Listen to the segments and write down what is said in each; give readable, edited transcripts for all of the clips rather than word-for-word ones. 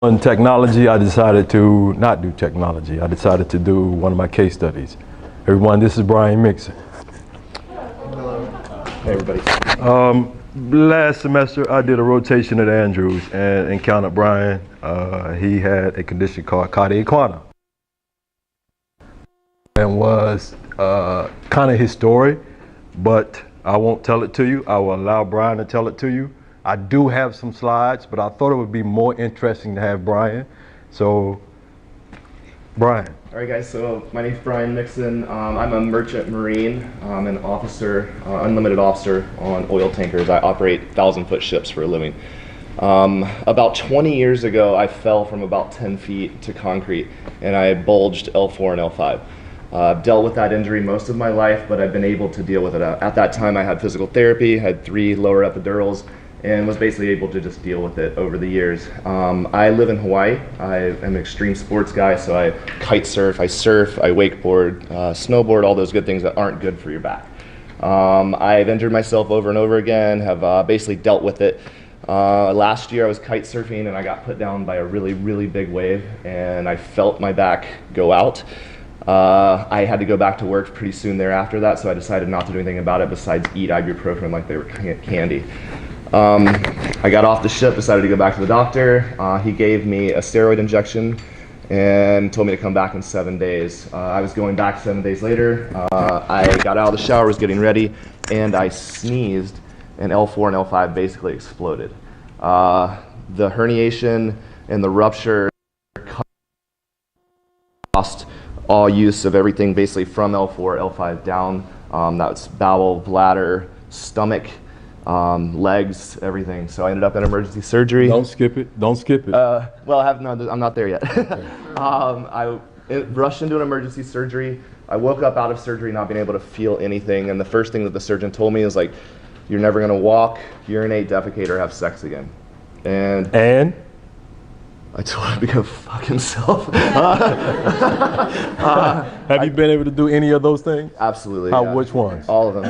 On technology, I decided to not do technology. I decided to do one of my case studies. Everyone, this is Brian Mixon. Hello. Hey, everybody. Last semester, I did a rotation at Andrews and encountered Brian. He had a condition called Cauda Equina, and was kind of his story, but I won't tell it to you. I will allow Brian to tell it to you. I do have some slides, but I thought it would be more interesting to have Brian. So, Brian. All right, guys, so my name's Brian Mixon. I'm a merchant marine. I'm an officer, unlimited officer on oil tankers. I operate 1,000-foot ships for a living. About 20 years ago, I fell from about 10 feet to concrete, and I bulged L4 and L5. I've dealt with that injury most of my life, but I've been able to deal with it. At that time, I had physical therapy, had 3 lower epidurals, and was basically able to just deal with it over the years. I live in Hawaii. I am an extreme sports guy, so I kite surf, I wakeboard, snowboard, all those good things that aren't good for your back. I've injured myself over and over again, have basically dealt with it. Last year I was kite surfing and I got put down by a really, really big wave, and I felt my back go out. I had to go back to work pretty soon thereafter that, so I decided not to do anything about it besides eat ibuprofen like they were candy. I got off the ship, decided to go back to the doctor. He gave me a steroid injection and told me to come back in 7 days. I was going back 7 days later. I got out of the shower, was getting ready, and I sneezed, and L4 and L5 basically exploded. The herniation and the rupture lost all use of everything basically from L4, L5 down. That's bowel, bladder, stomach, legs, everything. So I ended up in emergency surgery. Don't skip it. Don't skip it. Well, I'm not there yet. I rushed into an emergency surgery. I woke up out of surgery not being able to feel anything, and the first thing that the surgeon told me is like, "You're never gonna walk, urinate, defecate, or have sex again." And I told him to go fuck himself. Have you been able to do any of those things? Absolutely. How? Yeah. Which ones? All of them.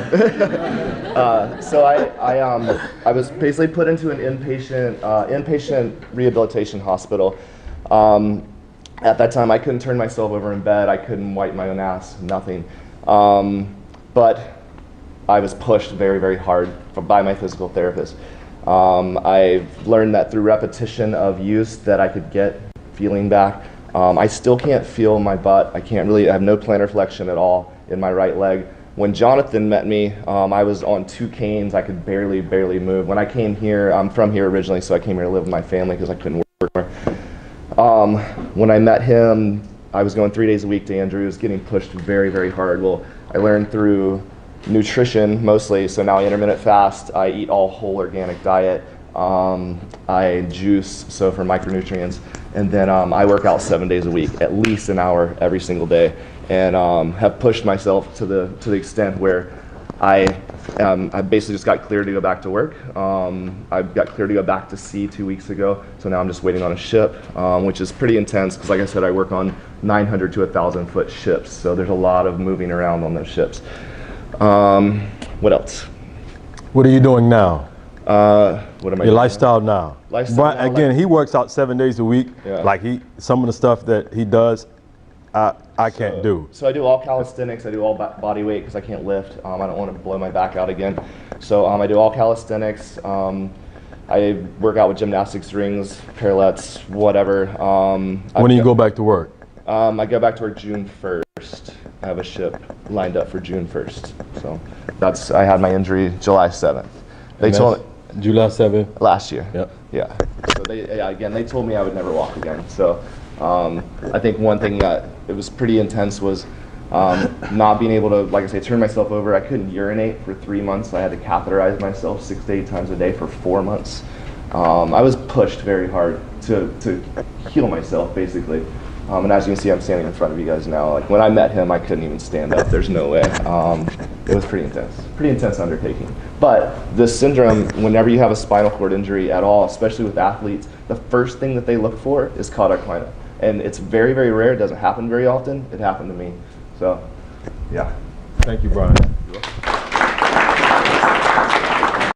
So I was basically put into an inpatient rehabilitation hospital. At that time, I couldn't turn myself over in bed. I couldn't wipe my own ass. Nothing. But I was pushed very, very hard by my physical therapist. I've learned that through repetition of use that I could get feeling back. I still can't feel my butt. I have no plantar flexion at all in my right leg. When Jonathan met me, I was on 2 canes. I could barely move. When I came here, I'm from here originally, so I came here to live with my family because I couldn't work more. When I met him, I was going 3 days a week to Andrews, getting pushed very, very hard. Well, I learned through nutrition mostly, so now I intermittent fast. I eat all whole organic diet. I juice, so for micronutrients, and then I work out 7 days a week, at least an hour every single day, and have pushed myself to the extent where I basically just got cleared to go back to work. I got cleared to go back to sea 2 weeks ago, so now I'm just waiting on a ship, which is pretty intense because, like I said, I work on 900 to 1,000-foot ships, so there's a lot of moving around on those ships. What else? What are you doing now? What am I Your lifestyle now. Lifestyle Brian, again, he works out 7 days a week. Yeah. Like some of the stuff that he does, I can't do. So I do all calisthenics. I do all body weight because I can't lift. I don't want to blow my back out again. So I do all calisthenics. I work out with gymnastics rings, parallettes, whatever. When do you go back to work? I go back to work June 1st. I have a ship lined up for June 1st. So I had my injury July 7th. They told me July 7th? Last year. Yep. Yeah. So they told me I would never walk again. So I think one thing that it was pretty intense was not being able to, like I say, turn myself over. I couldn't urinate for 3 months. I had to catheterize myself 6 to 8 times a day for 4 months. I was pushed very hard to heal myself, basically. And as you can see, I'm standing in front of you guys now. Like when I met him, I couldn't even stand up. There's no way. It was pretty intense undertaking. But this syndrome, whenever you have a spinal cord injury at all, especially with athletes, the first thing that they look for is Cauda Equina. And it's very, very rare. It doesn't happen very often. It happened to me. So, yeah. Thank you, Brian. You're welcome.